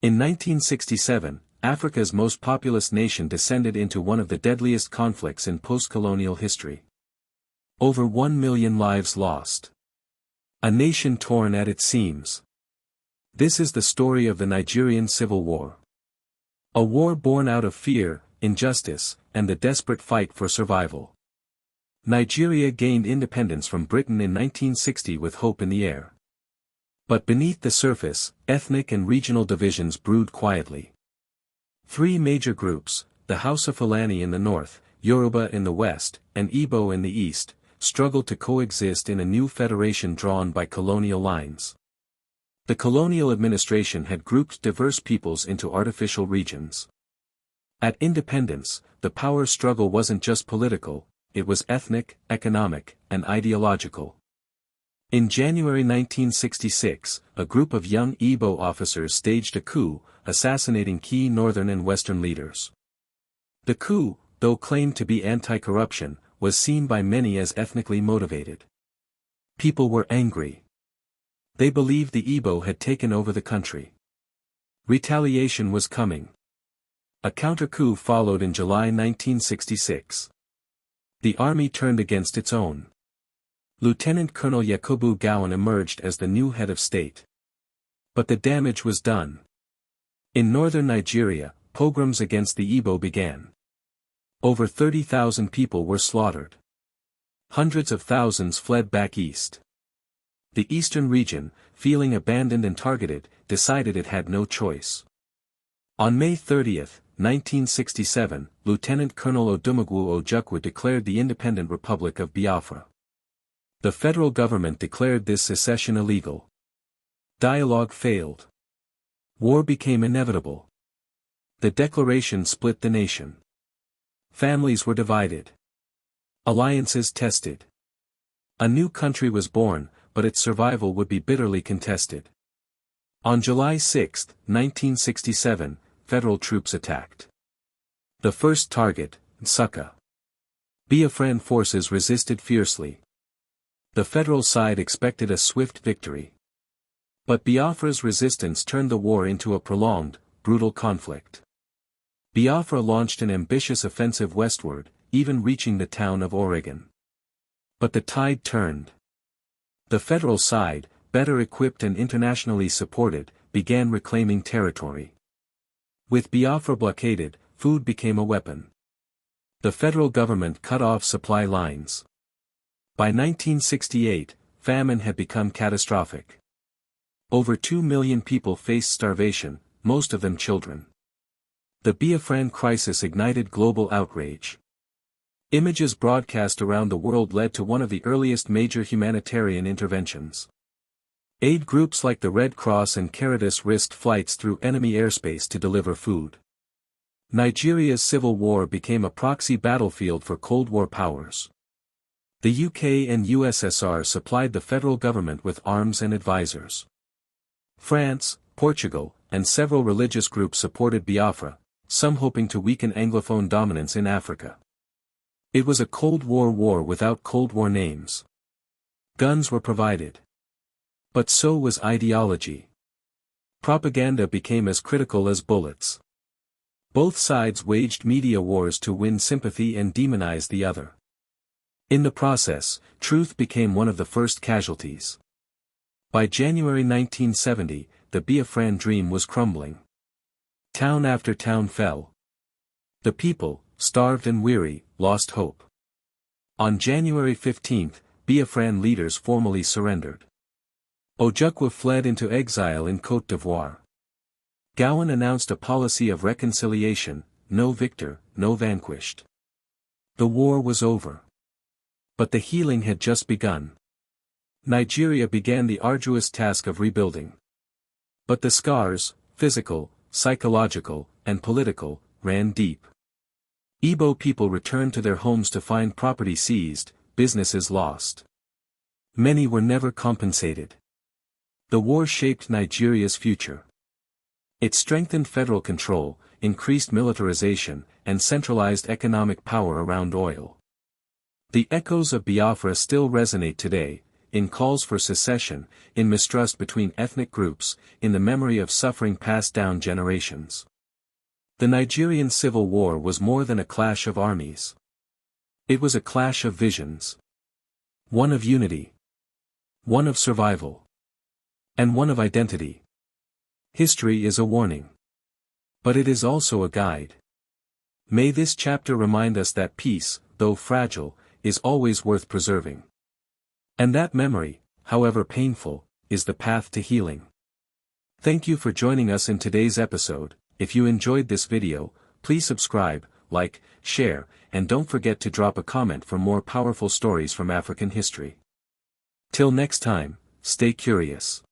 In 1967, Africa's most populous nation descended into one of the deadliest conflicts in post-colonial history. Over 1 million lives lost. A nation torn at its seams. This is the story of the Nigerian Civil War. A war born out of fear, injustice, and the desperate fight for survival. Nigeria gained independence from Britain in 1960 with hope in the air. But beneath the surface, ethnic and regional divisions brewed quietly. Three major groups, the Hausa Fulani in the north, Yoruba in the west, and Igbo in the east, struggled to coexist in a new federation drawn by colonial lines. The colonial administration had grouped diverse peoples into artificial regions. At independence, the power struggle wasn't just political, it was ethnic, economic, and ideological. In January 1966, a group of young Igbo officers staged a coup, assassinating key northern and western leaders. The coup, though claimed to be anti-corruption, was seen by many as ethnically motivated. People were angry. They believed the Igbo had taken over the country. Retaliation was coming. A counter-coup followed in July 1966. The army turned against its own. Lieutenant Colonel Yakubu Gowon emerged as the new head of state. But the damage was done. In northern Nigeria, pogroms against the Igbo began. Over 30,000 people were slaughtered. Hundreds of thousands fled back east. The eastern region, feeling abandoned and targeted, decided it had no choice. On May 30, 1967, Lieutenant Colonel Odumegwu Ojukwu declared the Independent Republic of Biafra. The federal government declared this secession illegal. Dialogue failed. War became inevitable. The declaration split the nation. Families were divided. Alliances tested. A new country was born, but its survival would be bitterly contested. On July 6, 1967, federal troops attacked. The first target, Nsukka. Biafran forces resisted fiercely. The federal side expected a swift victory. But Biafra's resistance turned the war into a prolonged, brutal conflict. Biafra launched an ambitious offensive westward, even reaching the town of Oregon. But the tide turned. The federal side, better equipped and internationally supported, began reclaiming territory. With Biafra blockaded, food became a weapon. The federal government cut off supply lines. By 1968, famine had become catastrophic. Over 2 million people faced starvation, most of them children. The Biafran crisis ignited global outrage. Images broadcast around the world led to one of the earliest major humanitarian interventions. Aid groups like the Red Cross and Caritas risked flights through enemy airspace to deliver food. Nigeria's civil war became a proxy battlefield for Cold War powers. The UK and USSR supplied the federal government with arms and advisors. France, Portugal, and several religious groups supported Biafra, some hoping to weaken Anglophone dominance in Africa. It was a Cold War war without Cold War names. Guns were provided. But so was ideology. Propaganda became as critical as bullets. Both sides waged media wars to win sympathy and demonize the other. In the process, truth became one of the first casualties. By January 1970, the Biafran dream was crumbling. Town after town fell. The people, starved and weary, lost hope. On January 15, Biafran leaders formally surrendered. Ojukwu fled into exile in Côte d'Ivoire. Gowon announced a policy of reconciliation, no victor, no vanquished. The war was over. But the healing had just begun. Nigeria began the arduous task of rebuilding. But the scars, physical, psychological, and political, ran deep. Igbo people returned to their homes to find property seized, businesses lost. Many were never compensated. The war shaped Nigeria's future. It strengthened federal control, increased militarization, and centralized economic power around oil. The echoes of Biafra still resonate today, in calls for secession, in mistrust between ethnic groups, in the memory of suffering passed down generations. The Nigerian Civil War was more than a clash of armies. It was a clash of visions. One of unity. One of survival. And one of identity. History is a warning. But it is also a guide. May this chapter remind us that peace, though fragile, is always worth preserving. And that memory, however painful, is the path to healing. Thank you for joining us in today's episode. If you enjoyed this video, please subscribe, like, share, and don't forget to drop a comment for more powerful stories from African history. Till next time, stay curious.